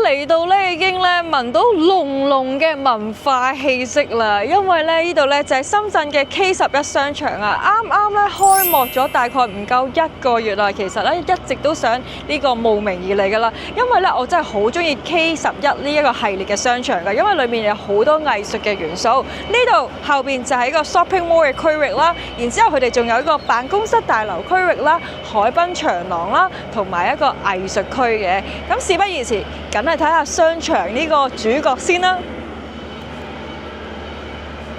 嚟到咧已經咧聞到濃濃嘅文化氣息啦，因為咧呢度咧就係深圳嘅 K11商場啊，啱啱咧開幕咗大概唔夠1個月啦。其實咧一直都想呢個慕名而嚟噶啦，因為咧我真係好中意 K11呢一個系列嘅商場噶，因為裏面有好多藝術嘅元素。呢度後邊就係一個 shopping mall 嘅區域啦，然之後佢哋仲有一個辦公室大樓區域啦、海濱長廊啦，同埋一個藝術區嘅。咁事不宜遲，梗係睇下商場呢個主角先啦。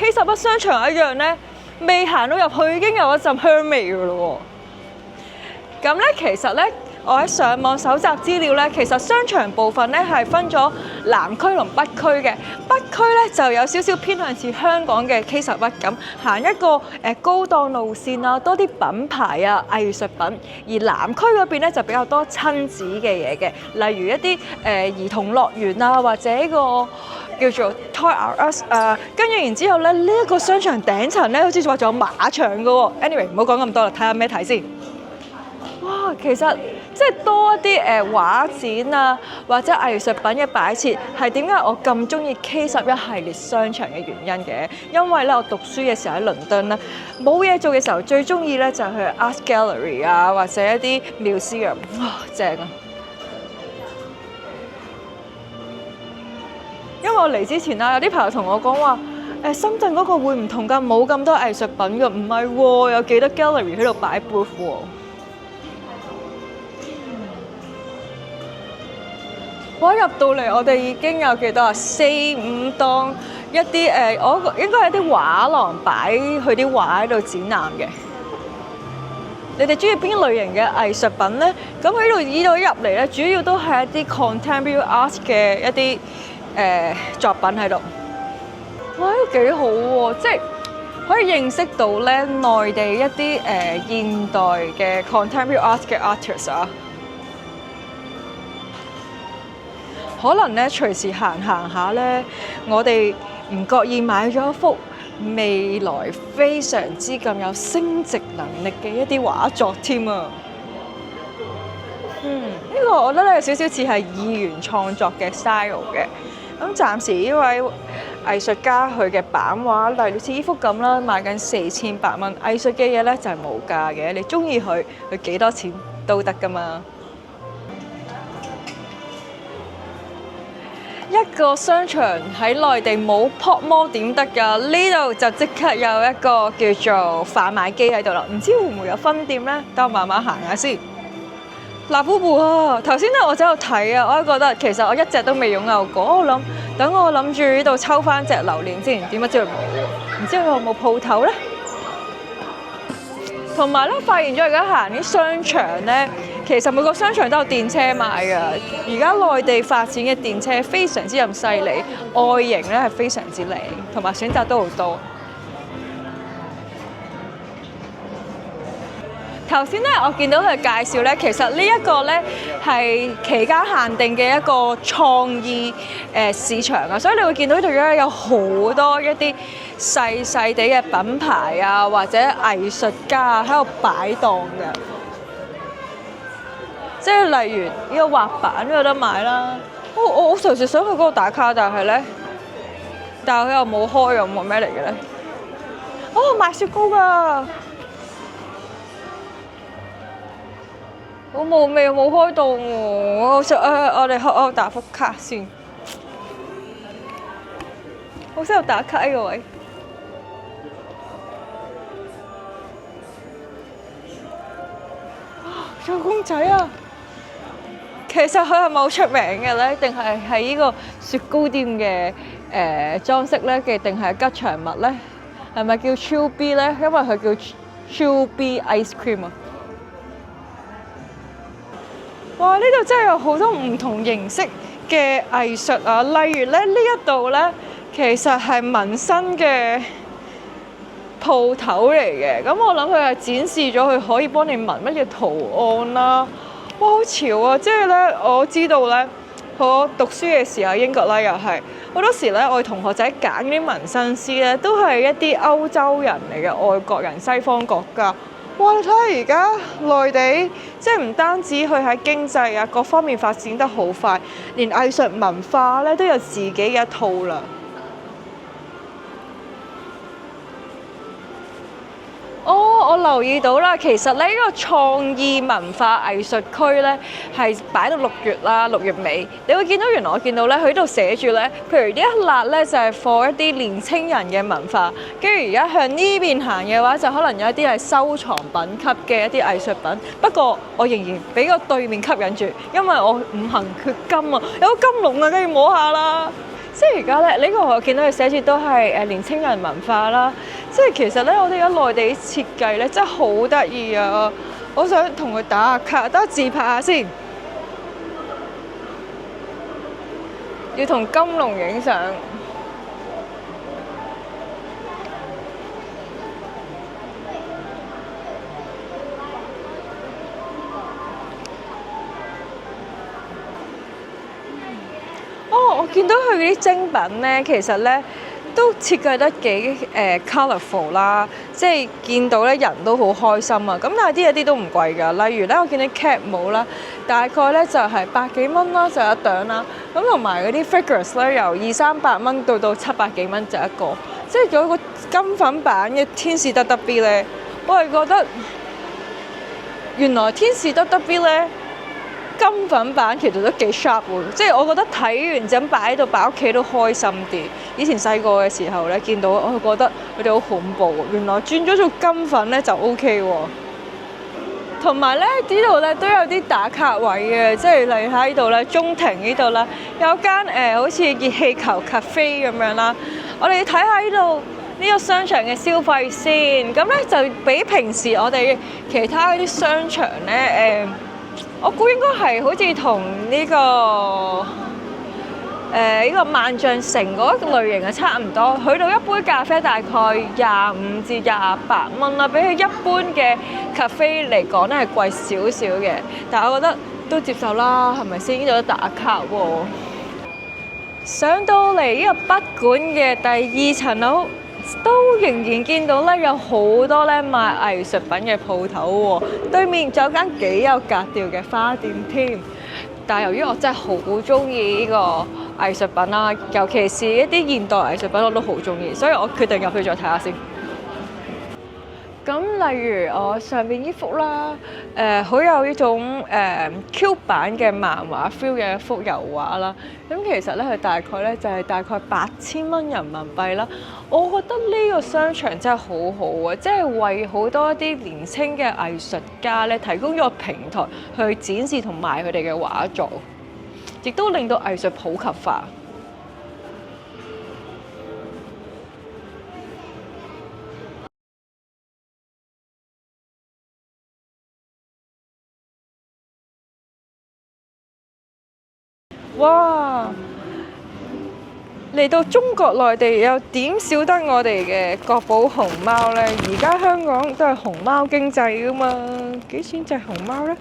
K11商場一樣呢，未行到入去已經有一陣香味㗎咯喎。咁咧其實咧，我喺上網搜集資料咧，其實商場部分咧係分咗南區同北區嘅。北區咧就有少少偏向似香港嘅 K11咁，行一個高檔路線啊，多啲品牌啊、藝術品。而南區嗰邊咧就比較多親子嘅嘢嘅，例如一啲兒童樂園啊，或者一個叫做 Toy R Us 跟住然之後咧，呢一個商場頂層咧好似話仲有馬場㗎喎。Anyway， 唔好講咁多啦，睇下咩睇先。哇，其實即係多一啲畫展啊，或者藝術品嘅擺設，係點解我咁中意 K11系列商場嘅原因嘅？因為咧，我讀書嘅時候喺倫敦啦，冇嘢做嘅時候，最中意咧就係去 Art Gallery 啊，或者一啲 museum， 哇，正啊！因為我嚟之前啦，有啲朋友同我講話，深圳嗰個會唔同㗎，冇咁多藝術品㗎，唔係喎，有幾多 gallery 喺度擺 booth 喎。我一入到嚟，我哋已經有幾多啊？4、5檔一啲我應該係啲畫廊擺佢啲畫喺度展覽嘅。你哋中意邊類型嘅藝術品咧？咁喺度呢度入嚟咧，主要都係一啲 contemporary art 嘅一啲作品喺度。哇，都幾好喎！即係可以認識到咧內地一啲現代嘅 contemporary art 嘅 artists 啊。可能咧隨時行下咧，我哋唔覺意買咗一幅未來非常之咁有升值能力嘅一啲畫作添啊！呢個我覺得咧有少少似係二元創作嘅 style 嘅。咁暫時呢位藝術家佢嘅版畫，例如似呢幅咁啦，賣緊4800蚊。藝術嘅嘢咧就係無價嘅，你中意佢幾多錢都得噶嘛。一個商場喺內地冇 pop mall 點得㗎？呢度就即刻有一個叫做販賣機喺度啦，唔知會唔會有分店呢？等我慢慢行下先。嗱，布布啊，頭先咧我喺度睇啊，我都覺得其實我一隻都未擁有過。等我諗住呢度抽翻隻榴蓮先，點解知佢冇喎？唔知佢有冇鋪頭呢？同埋咧，發現咗而家行啲商場咧，其實每個商場都有電車賣㗎。而家內地發展嘅電車非常之咁犀利，外形咧係非常之靚，同埋選擇都好多。頭先咧，我見到佢介紹咧，其實呢一個咧係期間限定嘅一個創意市場啊，所以你會見到呢度咧有好多一啲細細地嘅品牌啊，或者藝術家喺度擺檔嘅，即係例如呢個滑板都有得買啦。我隨時想去嗰度打卡，但係佢又冇開，又冇咩嚟嘅咧？哦，賣雪糕㗎！好冇味，冇開到喎！我哋打幅卡先，好適合打卡呢個位。仲有公仔啊！其實佢係咪好出名嘅咧？定係喺呢個雪糕店嘅裝飾咧？定係吉祥物咧？係咪叫 Chill B 咧？因為佢叫 Chill B Ice Cream 啊！哇！呢度真係有好多唔同形式嘅藝術啊，例如咧呢一度咧，其實係紋身嘅鋪頭嚟嘅。咁我諗佢係展示咗佢可以幫你紋乜嘢圖案啦。哇！好潮啊！即係咧，我知道咧，我讀書嘅時候英國啦，又係好多時咧，我哋同學仔揀啲紋身師咧，都係一啲歐洲人嚟嘅，外國人、西方國家。哇！你睇下而家內地，即係唔單止佢喺經濟啊各方面發展得好快，連藝術文化咧都有自己嘅一套啦。哦，我留意到啦，其實咧呢個創意文化藝術區咧係擺到6月啦，6月尾，你會見到原來我見到咧佢喺度寫住咧，譬如呢一欄咧就係 for 一啲年青人嘅文化，跟住而家向呢邊行嘅話，就可能有一啲係收藏品級嘅一啲藝術品。不過我仍然俾個對面吸引住，因為我五行缺金啊，有個金龍啊，跟住摸下啦。即係而家咧，呢個我見到佢寫住都係年青人文化啦。即係其實咧，我哋而家內地設計咧真係好得意啊！我想同佢打下卡，等我自拍下先。要同金龍影相。我見到佢啲精品咧，其實咧都設計得幾colourful 啦，即係見到咧人都好開心啊！咁但係啲嘢啲都唔貴㗎，例如咧我見到 cat 帽啦，大概咧就係100幾蚊啦，就一頂啦。咁同埋嗰啲 figures 咧，由200-300蚊到700幾蚊就一個，即係有個金粉版嘅天使得 B 咧，我係覺得原來天使得 B 咧。金粉版其實都幾 sharp 喎，即係我覺得睇完就咁擺喺度，擺屋企都開心啲。以前細個嘅時候咧，見到我覺得佢哋好恐怖，原來轉咗做金粉咧就 OK 喎。同埋咧呢度咧都有啲打卡位嘅，即係例如喺呢度咧中庭呢度啦，有間好似熱氣球 cafe 咁樣啦。我哋睇下呢度呢個商場嘅消費先，咁咧就比平時我哋其他嗰啲商場咧我估應該係好似同呢個呢個萬象城嗰類型嘅差唔多，去到一杯咖啡大概25至28蚊啦，比起一般嘅咖啡嚟講咧係貴少少嘅，但係我覺得都接受啦，係咪先？呢度都打卡喎。上到嚟呢個北館嘅第2層樓，都仍然見到咧有好多咧賣藝術品嘅鋪頭喎，對面仲有間幾有格調嘅花店添。但係由於我真係好中意呢個藝術品啦，尤其是一啲現代藝術品我都好中意，所以我決定入去再睇下先。咁例如我上邊呢幅啦，好有呢種Q 版嘅漫畫 feel 嘅一幅油畫啦。咁其實咧佢大概咧就係大概8000蚊人民幣啦。我覺得呢個商場真係好好啊，即係為好多一啲年輕嘅藝術家咧提供咗個平台去展示同賣佢哋嘅畫作，亦都令到藝術普及化。哇！嚟到中國內地又點少得我哋嘅國寶熊貓呢？而家香港都係熊貓經濟噶嘛，幾錢隻熊貓呢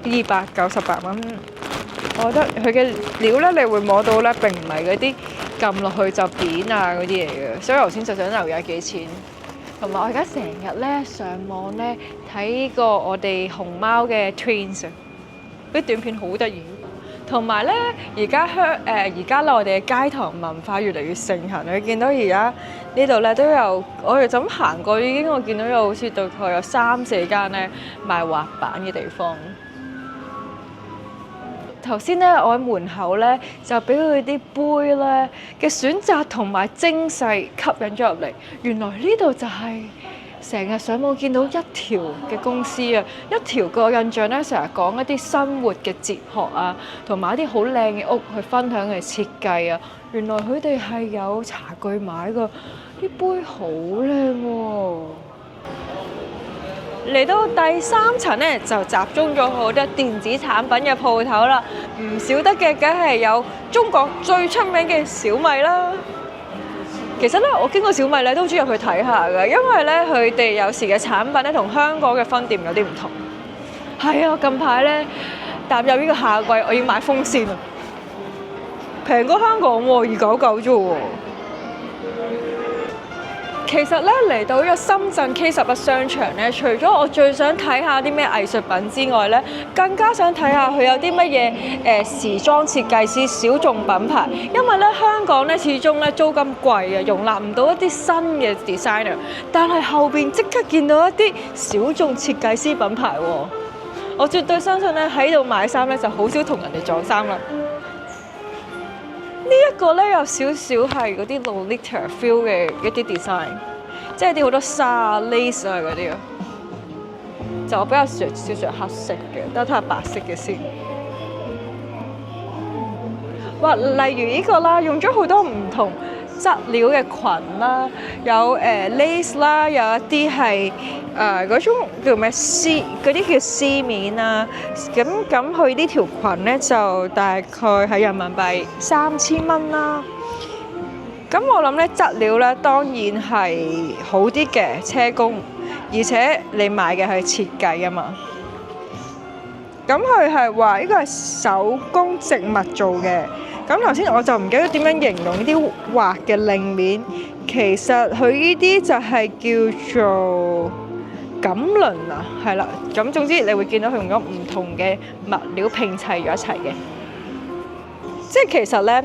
？298蚊。我覺得佢嘅料呢，你會摸到呢並唔係嗰啲撳落去就扁啊嗰啲嚟嘅，所以頭先就想留意下幾錢。同埋我而家成日呢上網呢睇過我哋熊貓嘅 Twins，啲短片好得意。同埋咧，而家我哋嘅街頭文化越嚟越盛行。你見到而家呢度咧都有，我哋就咁行過已經，我見到有好似大概有3-4間咧賣滑板嘅地方。頭先咧，我喺門口咧就俾佢啲杯咧嘅選擇同埋精細吸引咗入嚟。原來呢度就係成日上網見到一條嘅公司啊，一條個印象咧，成日講一啲生活嘅哲學啊，同埋一啲好靚嘅屋去分享嘅設計啊。原來佢哋係有茶具買㗎，啲杯好靚喎。嚟到第3層咧，就集中咗好多電子產品嘅鋪頭啦。唔少得嘅梗係有中國最出名嘅小米啦。其實咧，我經過小米咧都中意入去睇下嘅，因為咧佢哋有時嘅產品咧同香港嘅分店有啲唔同。係啊，近排咧踏入呢個夏季，我要買風扇啊，平過香港喎，299啫喎。其實咧嚟到呢個深圳 K11商場咧，除咗我最想睇下啲咩藝術品之外咧，更加想睇下佢有啲乜嘢時裝設計師小眾品牌，因為咧香港咧始終咧租金貴啊，容納唔到一啲新嘅 designer， 但係後邊即刻見到一啲小眾設計師品牌喎，我絕對相信咧喺度買衫咧就好少同人哋撞衫啦。呢一個咧有少少係嗰啲 Lolita feel 嘅一啲 design， 即係啲好多紗啊、lace 啊嗰啲啊。就我比較少黑色嘅，等我睇下白色嘅先。哇，例如呢個啦，用咗好多唔同質料嘅裙啦，有lace 啦，有一啲係嗰種叫咩絲，嗰啲叫絲面啊。咁佢呢條裙咧就大概係人民幣3000蚊啦。咁我諗咧質料咧當然係好啲嘅車工，而且你買嘅係設計啊嘛。咁佢係話呢個係手工植物做嘅。咁頭先我就唔記得點樣形容呢啲畫嘅令面，其實佢呢啲就係叫做錦綸啊，係啦。咁總之你會見到佢用咗唔同嘅物料拼砌咗一齊嘅，即係其實咧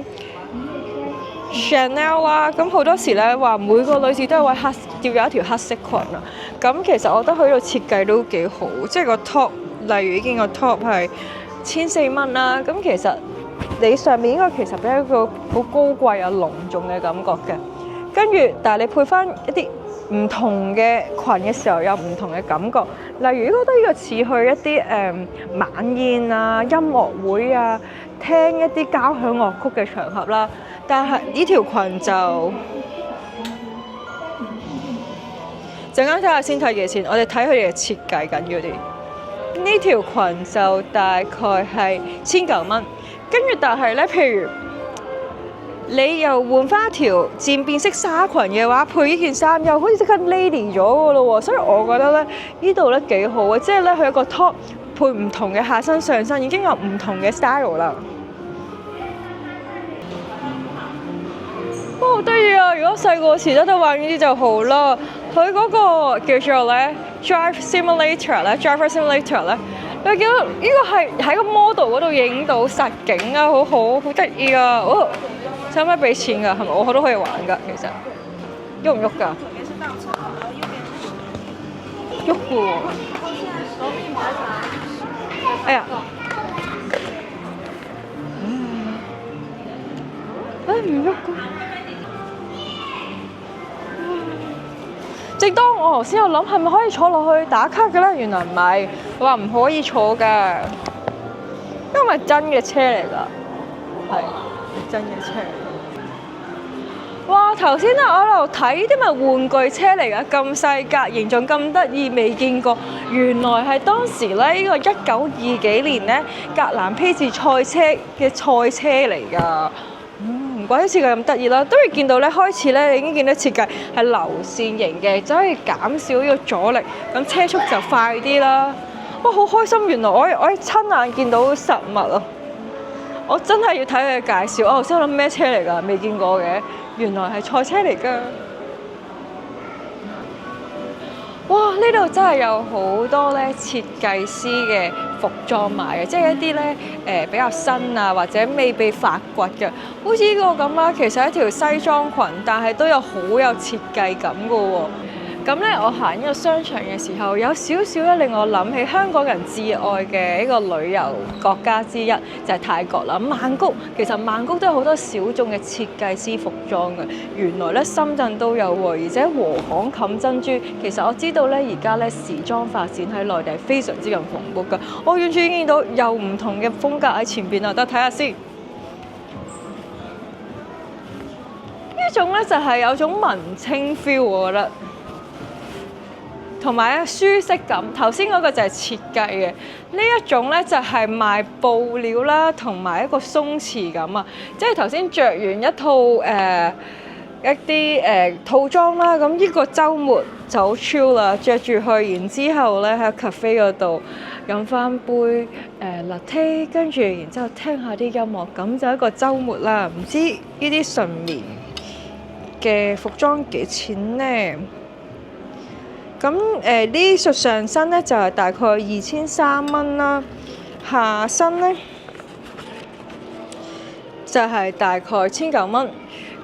Chanel 啦，咁好多時咧話每個女士都有一條黑色裙啊。咁其實我覺得佢呢度設計都幾好，即係個 top， 例如呢件個 top 係1400蚊啦。咁其實你上面應該其實俾一個好高貴啊隆重嘅感覺嘅，跟住但係你配翻一啲唔同嘅裙嘅時候有唔同嘅感覺。例如我覺得呢個似去一啲晚宴啊、音樂會啊、聽一啲交響樂曲嘅場合啦。但係呢條裙就陣間睇下先睇幾錢，我哋睇佢哋嘅設計緊要啲。呢條裙就大概係1900蚊。跟住，但係咧，譬如你又換翻一條漸變色紗裙嘅話，配呢件衫又好似即刻 lady 咗嘅咯喎，所以我覺得咧呢度咧幾好嘅，即係咧佢一個 top 配唔同嘅下身上身已經有唔同嘅 style 啦。哇，好得意啊！如果細個時得玩呢啲就好啦。佢嗰個叫做咧 Driver Simulator 咧。你見到呢個係喺個 model 嗰度影到實景啊，好得意啊！哦，使唔使俾錢㗎？係咪我都可以玩㗎？其實喐唔喐㗎？喐嘅喎！哎呀！唔喐㗎！正當我頭先有諗係咪可以坐落去打卡嘅咧，原來唔係，佢話唔可以坐㗎，因為真嘅車嚟㗎，係真嘅車。哇！頭先咧我喺度睇啲咪玩具車嚟㗎，咁細格，形狀咁得意，未見過。原來係當時咧呢個1920幾年咧格蘭披治賽車嘅賽車嚟㗎。唔怪得設計咁得意啦，都會見到咧開始咧，你已經見到設計係流線型嘅，就可以減少呢個阻力，咁車速就快啲啦。哇，好開心！原來我親眼見到實物啊！我真係要睇佢嘅介紹。我頭先諗咩車嚟㗎？未見過嘅，原來係賽車嚟㗎。哇！呢度真係有好多咧設計師嘅服裝賣嘅，即係一啲咧比較新啊，或者未被發掘嘅，好似呢個咁啦。其實係一條西裝裙，但係都有好有設計感㗎喎。咁咧，我行呢個商場嘅時候，有少少咧令我諗起香港人至愛嘅一個旅遊國家之一，就係泰國啦。曼谷，其實曼谷都有好多小眾嘅設計師服裝嘅。原來咧深圳都有喎，而且禾巷冚珍珠。其實我知道咧，而家咧時裝發展喺內地係非常之咁蓬勃㗎。我完全見到有唔同嘅風格喺前邊啊，得睇下先。呢種咧就係有種文青 feel， 我覺得。同埋咧舒適感，頭先嗰個就係設計嘅，呢一種咧就係賣布料啦，同埋一個鬆弛感啊！即係頭先着完一套一啲套裝啦，咁呢個週末就好 chill 啦，着住去，然之後咧喺 cafe 嗰度飲翻杯latte，跟住然之後聽下啲音樂，咁就一個週末啦。唔知呢啲順眠嘅服裝幾錢呢？咁呢術上身咧就係大概2300啦，下身咧就係大概1900蚊。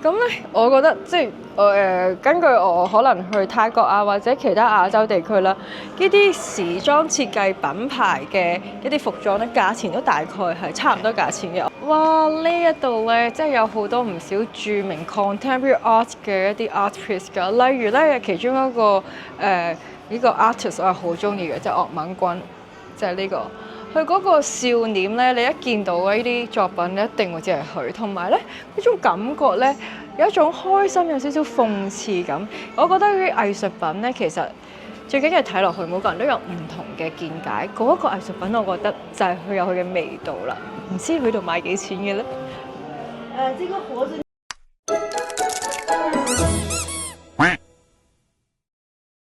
咁咧，我覺得即係根據我可能去泰國啊或者其他亞洲地區啦，呢啲時裝設計品牌嘅一啲服裝咧，價錢都大概係差唔多價錢嘅。哇！呢一度咧，即係有好多唔少著名 contemporary art 嘅一啲 art piece 㗎，例如咧其中一個呢個 artist 我係好中意嘅，即係岳敏君，就係呢個。佢嗰個笑臉咧，你一見到呢啲作品，你一定會知係佢。同埋咧，呢種感覺咧，有一種開心，有少少諷刺感。我覺得呢啲藝術品咧，其實最緊要係睇落去，每個人都有唔同嘅見解。嗰一個藝術品，我覺得就係佢有佢嘅味道啦。唔知佢度賣幾錢嘅咧？